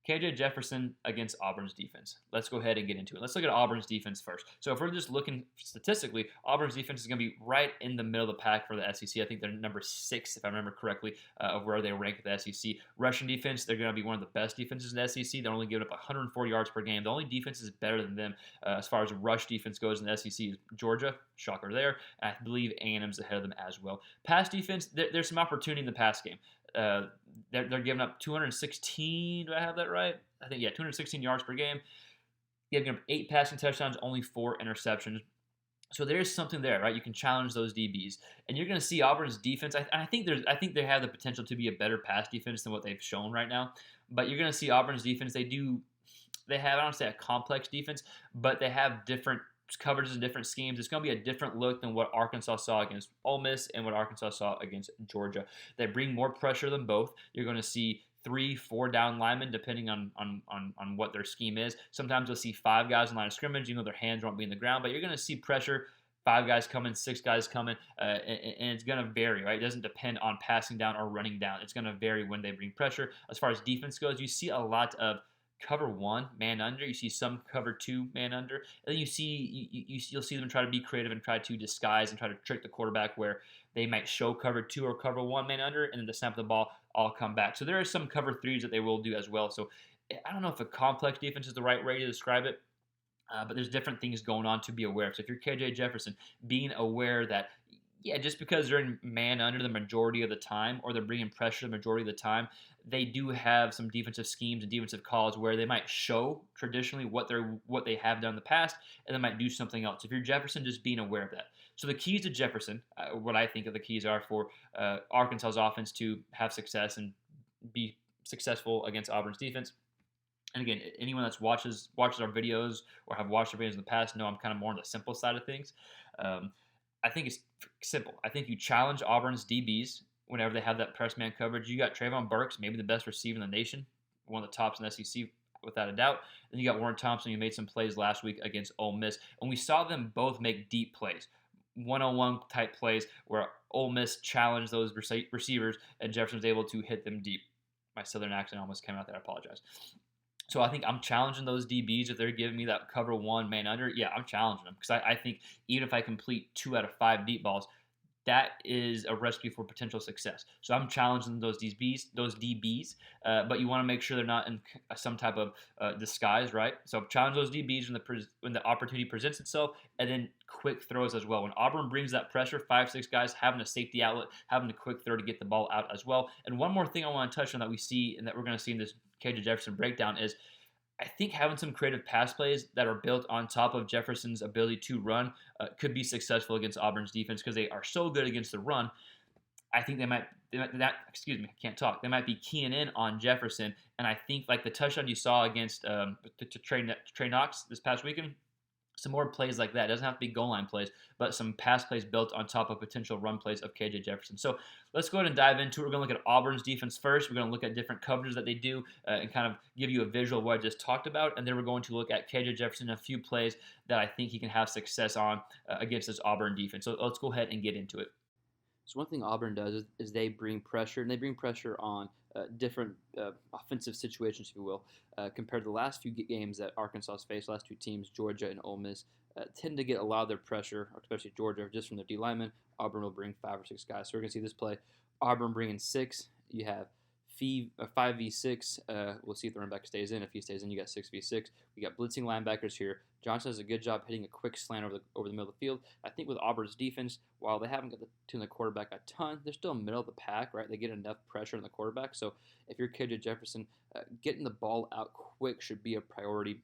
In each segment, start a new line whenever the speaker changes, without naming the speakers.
KJ Jefferson against Auburn's defense. Let's go ahead and get into it. Let's look at Auburn's defense first. So if we're just looking statistically, Auburn's defense is going to be right in the middle of the pack for the SEC. I think they're number 6, if I remember correctly, of where they rank at the SEC. Rushing defense, they're going to be one of the best defenses in the SEC. They're only giving up 104 yards per game. The only defense is better than them as far as rush defense goes in the SEC is Georgia. Shocker there. And I believe A&M's ahead of them as well. Pass defense, there's some opportunity in the pass game. They're giving up 216. Do I have that right? I think, yeah, 216 yards per game. Giving up 8 passing touchdowns, only 4 interceptions. So there's something there, right? You can challenge those DBs, and you're going to see Auburn's defense. I think they have the potential to be a better pass defense than what they've shown right now. But you're going to see Auburn's defense. They have, I don't say a complex defense, but they have different coverages and different schemes. It's going to be a different look than what Arkansas saw against Ole Miss and what Arkansas saw against Georgia. They bring more pressure than both. You're going to see 3-4 down linemen depending on what their scheme is. Sometimes you'll see 5 guys in line of scrimmage, their hands won't be in the ground, but you're going to see pressure. 5 guys coming, 6 guys coming, and it's going to vary, right? It doesn't depend on passing down or running down. It's going to vary when they bring pressure. As far as defense goes, you see a lot of cover 1 man under. You see some cover 2 man under, and then you'll see them try to be creative and try to disguise and try to trick the quarterback where they might show cover 2 or cover 1 man under, and then the snap of the ball all come back. So there are some cover 3s that they will do as well. So I don't know if a complex defense is the right way to describe it. But there's different things going on to be aware of. So if you're KJ Jefferson, being aware that, yeah, just because they're in man under the majority of the time or they're bringing pressure the majority of the time, they do have some defensive schemes and defensive calls where they might show traditionally what they have done in the past, and they might do something else. If you're Jefferson, just being aware of that. So the keys to Jefferson, what I think of the keys are for Arkansas's offense to have success and be successful against Auburn's defense. And again, anyone that's watches our videos or have watched our videos in the past know I'm kind of more on the simple side of things. I think it's simple. I think you challenge Auburn's DBs whenever they have that press man coverage. You got Trayvon Burks, maybe the best receiver in the nation, one of the tops in the SEC without a doubt. Then you got Warren Thompson, who made some plays last week against Ole Miss. And we saw them both make deep plays, one-on-one type plays where Ole Miss challenged those receivers and Jefferson was able to hit them deep. My southern accent almost came out there. I apologize. So I think I'm challenging those DBs if they're giving me that cover 1 man under. Yeah, I'm challenging them because I think even if I complete 2 out of 5 deep balls, that is a recipe for potential success. So I'm challenging those DBs, but you want to make sure they're not in some type of disguise, right? So challenge those DBs when the opportunity presents itself, and then quick throws as well. When Auburn brings that pressure, 5-6 guys having a safety outlet, having a quick throw to get the ball out as well. And one more thing I want to touch on that we see and that we're going to see in this KJ Jefferson breakdown is I think having some creative pass plays that are built on top of Jefferson's ability to run could be successful against Auburn's defense because they are so good against the run. I think they might They might be keying in on Jefferson, and I think like the touchdown you saw against Trey Knox this past weekend, some more plays like that. It doesn't have to be goal line plays, but some pass plays built on top of potential run plays of KJ Jefferson. So let's go ahead and dive into it. We're going to look at Auburn's defense first. We're going to look at different coverages that they do and kind of give you a visual of what I just talked about. And then we're going to look at KJ Jefferson and a few plays that I think he can have success on against this Auburn defense. So let's go ahead and get into it.
So one thing Auburn does is they bring pressure, and they bring pressure on different offensive situations, if you will, compared to the last few games that Arkansas faced. Last 2 teams, Georgia and Ole Miss, tend to get a lot of their pressure, especially Georgia, just from their D linemen. Auburn will bring 5 or 6 guys. So we're going to see this play. Auburn bringing 6. You have 5v6. We'll see if the running back stays in. If he stays in, you got 6v6. We got blitzing linebackers here. Johnson does a good job hitting a quick slant over the middle of the field. I think with Auburn's defense, while they haven't got to the quarterback a ton, they're still middle of the pack, right? They get enough pressure on the quarterback. So if you're KJ Jefferson, getting the ball out quick should be a priority.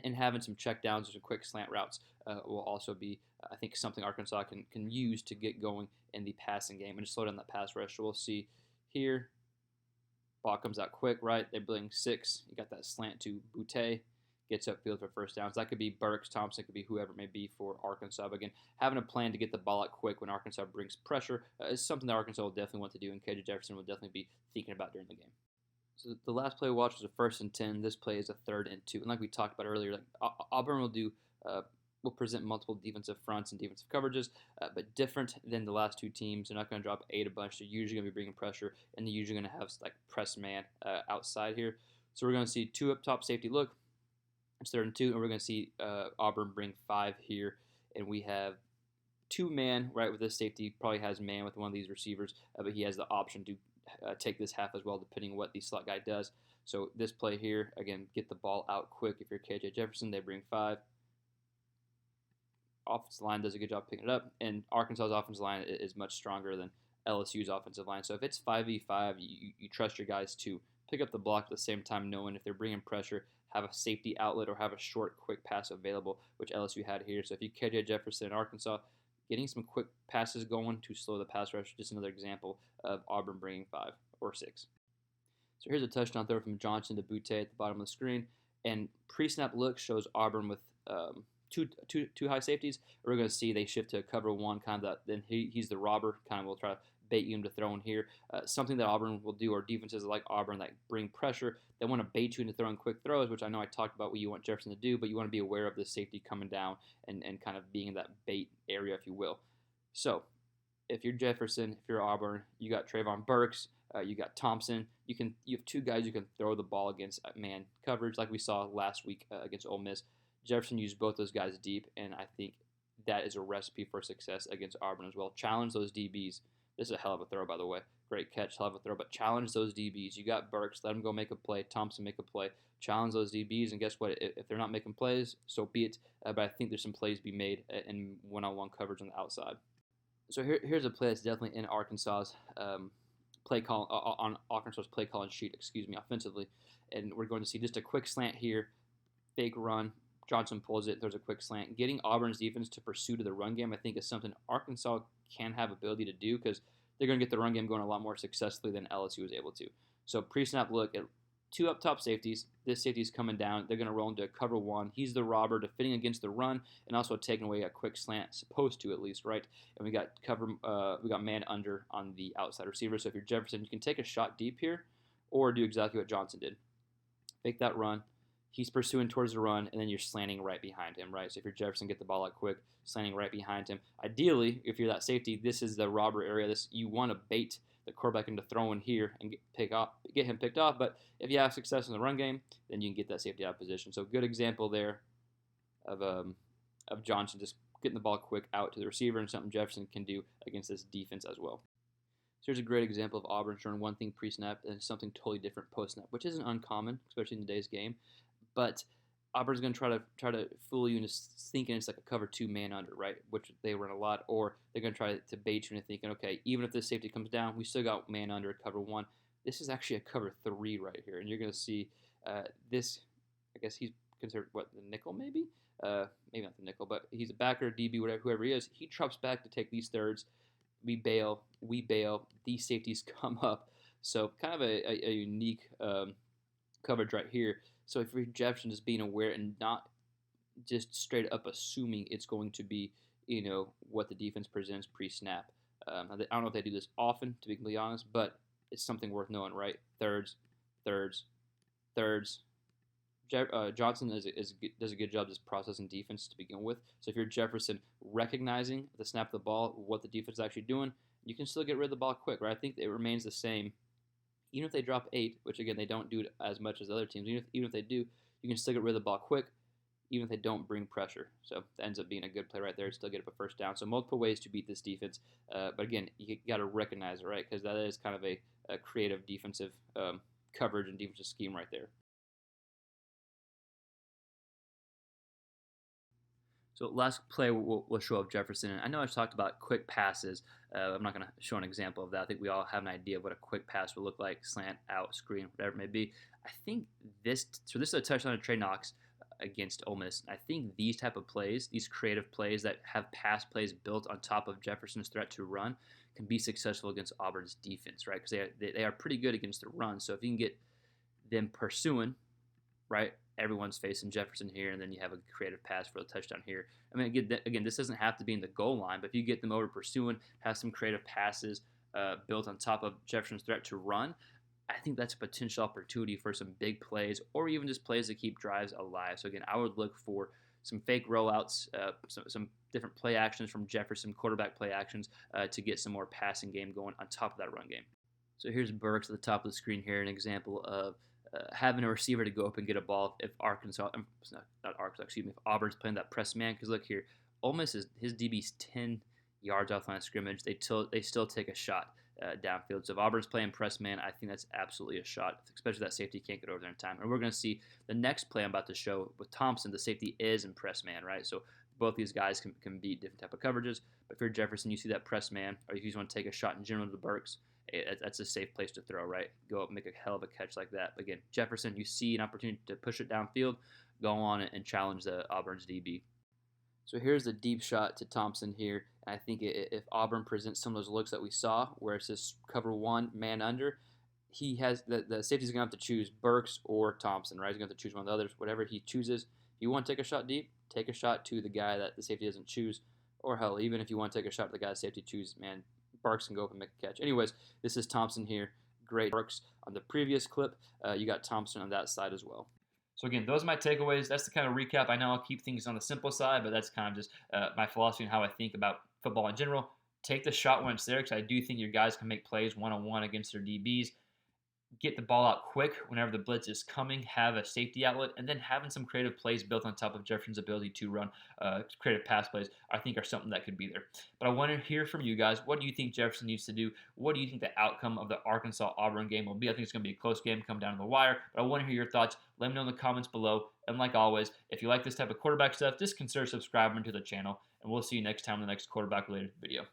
And having some checkdowns or some quick slant routes will also be, I think, something Arkansas can use to get going in the passing game and just slow down that pass rush. So we'll see here. Ball comes out quick, right? They bring 6. You got that slant to Boutte. Gets upfield for first downs. That could be Burks, Thompson, could be whoever it may be for Arkansas. But again, having a plan to get the ball out quick when Arkansas brings pressure is something that Arkansas will definitely want to do, and KJ Jefferson will definitely be thinking about during the game. So the last play we watched was a 1st and 10. This play is a 3rd and 2. And like we talked about earlier, like Auburn will present multiple defensive fronts and defensive coverages, but different than the last 2 teams. They're not going to drop 8 a bunch. They're usually going to be bringing pressure, and they're usually going to have like press man outside here. So we're going to see 2 up top, safety look. It's 3rd and 2, and we're going to see Auburn bring 5 here, and we have 2 man, right, with this safety. Probably has man with one of these receivers, but he has the option to take this half as well, depending on what the slot guy does. So this play here, again, get the ball out quick. If you're KJ Jefferson, they bring 5. Offensive line does a good job picking it up, and Arkansas's offensive line is much stronger than LSU's offensive line. So if it's 5v5, you trust your guys to pick up the block at the same time, knowing if they're bringing pressure, have a safety outlet or have a short, quick pass available, which LSU had here. So if you KJ Jefferson in Arkansas, getting some quick passes going to slow the pass rush, just another example of Auburn bringing 5 or 6. So here's a touchdown throw from Johnson to Butte at the bottom of the screen. And pre-snap look shows Auburn with two high safeties. We're going to see they shift to cover 1, kind of that. Then he's the robber, kind of will try to bait you into throwing here. Something that Auburn will do, or defenses like Auburn that bring pressure, they want to bait you into throwing quick throws, which I know I talked about what you want Jefferson to do, but you want to be aware of the safety coming down and kind of being in that bait area, if you will. So if you're Jefferson, if you're Auburn, you got Trayvon Burks, you got Thompson. You have 2 guys you can throw the ball against man coverage, like we saw last week against Ole Miss. Jefferson used both those guys deep, and I think that is a recipe for success against Auburn as well. Challenge those DBs. This is a hell of a throw, by the way. Great catch, hell of a throw, but challenge those DBs. You got Burks, let him go make a play. Thompson make a play. Challenge those DBs, and guess what? If they're not making plays, so be it. But I think there's some plays to be made in one-on-one coverage on the outside. So here's a play that's definitely in Arkansas's play call on Arkansas's play calling sheet. Offensively, and we're going to see just a quick slant here, fake run. Johnson pulls it, throws a quick slant. Getting Auburn's defense to pursue to the run game, I think, is something Arkansas can have ability to do because they're going to get the run game going a lot more successfully than LSU was able to. So pre-snap look at 2 up top safeties. This safety's coming down. They're going to roll into cover 1. He's the robber, defending against the run, and also taking away a quick slant, supposed to at least, right? And we got man under on the outside receiver. So if you're Jefferson, you can take a shot deep here, or do exactly what Johnson did. Fake that run. He's pursuing towards the run, and then you're slanting right behind him, right? So if you're Jefferson, get the ball out quick, slanting right behind him. Ideally, if you're that safety, this is the robber area. You want to bait the quarterback into throwing here and get him picked off. But if you have success in the run game, then you can get that safety out of position. So good example there of Johnson just getting the ball quick out to the receiver, and something Jefferson can do against this defense as well. So here's a great example of Auburn showing one thing pre-snap and something totally different post-snap, which isn't uncommon, especially in today's game. But Auburn's going to try to fool you into thinking it's like a cover 2 man under, right? Which they run a lot, or they're going to try to bait you into thinking, okay, even if this safety comes down, we still got man under at cover 1. This is actually a cover 3 right here, and you're going to see this. I guess he's considered the nickel, maybe not the nickel, but he's a backer, DB, whoever he is. He drops back to take these thirds. We bail. These safeties come up. So kind of a unique coverage right here. So if you're Jefferson, just being aware and not just straight up assuming it's going to be, what the defense presents pre-snap. I don't know if they do this often, to be completely honest, but it's something worth knowing, right? Thirds. Johnson does a good job just processing defense to begin with. So if you're Jefferson, recognizing at the snap of the ball what the defense is actually doing, you can still get rid of the ball quick, right? I think it remains the same. Even if they drop 8, which again they don't do it as much as other teams, even if they do, you can still get rid of the ball quick, even if they don't bring pressure. So that ends up being a good play right there. Still get up a first down. So multiple ways to beat this defense. But again, you got to recognize it, right? Because that is kind of a creative defensive coverage and defensive scheme right there. So last play we'll show up Jefferson. And I know I've talked about quick passes. I'm not going to show an example of that. I think we all have an idea of what a quick pass will look like, slant, out, screen, whatever it may be. I think this is a touchdown of Trey Knox against Ole Miss. I think these type of plays, these creative plays that have pass plays built on top of Jefferson's threat to run, can be successful against Auburn's defense, right? Because they are pretty good against the run. So if you can get them pursuing, right? Everyone's facing Jefferson here, and then you have a creative pass for the touchdown here. I mean, again, this doesn't have to be in the goal line, but if you get them over pursuing, have some creative passes built on top of Jefferson's threat to run, I think that's a potential opportunity for some big plays, or even just plays that keep drives alive. So again, I would look for some fake rollouts, some different play actions from Jefferson, quarterback play actions, to get some more passing game going on top of that run game. So here's Burks at the top of the screen here, an example of having a receiver to go up and get a ball if Arkansas, not Arkansas, excuse me, if Auburn's playing that press man. Because look here, Ole Miss is his DB's 10 yards off line of scrimmage. They still take a shot downfield. So if Auburn's playing press man, I think that's absolutely a shot, especially that safety can't get over there in time. And we're going to see the next play I'm about to show with Thompson. The safety is in press man, right? So both these guys can beat different type of coverages. But if you're Jefferson, you see that press man, or if you just want to take a shot in general to the Burks, that's a safe place to throw, right? Go up and make a hell of a catch like that. But again, Jefferson, you see an opportunity to push it downfield, go on and challenge the Auburn's DB. So here's the deep shot to Thompson here. I think if Auburn presents some of those looks that we saw, where it's just cover one, man under, he has the safety's going to have to choose Burks or Thompson, right? He's going to have to choose one of the others. Whatever he chooses, if you want to take a shot deep, take a shot to the guy that the safety doesn't choose. Or hell, even if you want to take a shot to the guy the safety chooses, man, Burks can go up and make a catch. Anyways, this is Thompson here. Great Burks on the previous clip. You got Thompson on that side as well.
So again, those are my takeaways. That's the kind of recap. I know I'll keep things on the simple side, but that's kind of just my philosophy and how I think about football in general. Take the shot when it's there, because I do think your guys can make plays one-on-one against their DBs. Get the ball out quick whenever the blitz is coming. Have a safety outlet, and then having some creative plays built on top of Jefferson's ability to run creative pass plays, I think are something that could be there. But I want to hear from you guys. What do you think Jefferson needs to do? What do you think the outcome of the Arkansas-Auburn game will be? I think it's going to be a close game, come down to the wire. But I want to hear your thoughts. Let me know in the comments below. And like always, if you like this type of quarterback stuff, just consider subscribing to the channel. And we'll see you next time in the next quarterback-related video.